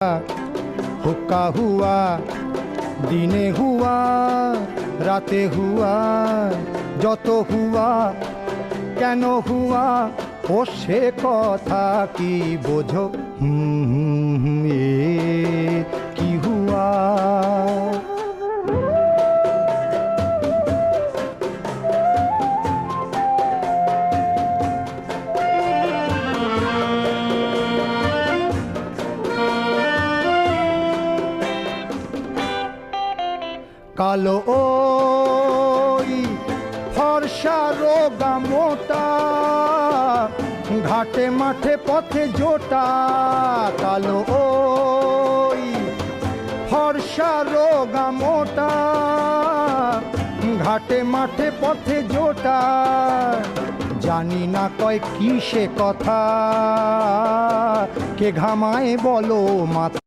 हुक्का हुआ, दिने हुआ, राते हुआ, যত हुआ কেন हुआ ও সে কথা কি বোঝো কি हुआ। কালো ওই ফর্সা রোগা মোটা, ঘাটে মাঠে পথে জোটা। কালো ওই ফর্সা রোগা মোটা, ঘাটে মাঠে পথে জোটা। জানি না কয় কি সে কথা, কে ঘামায় বলো মাথা।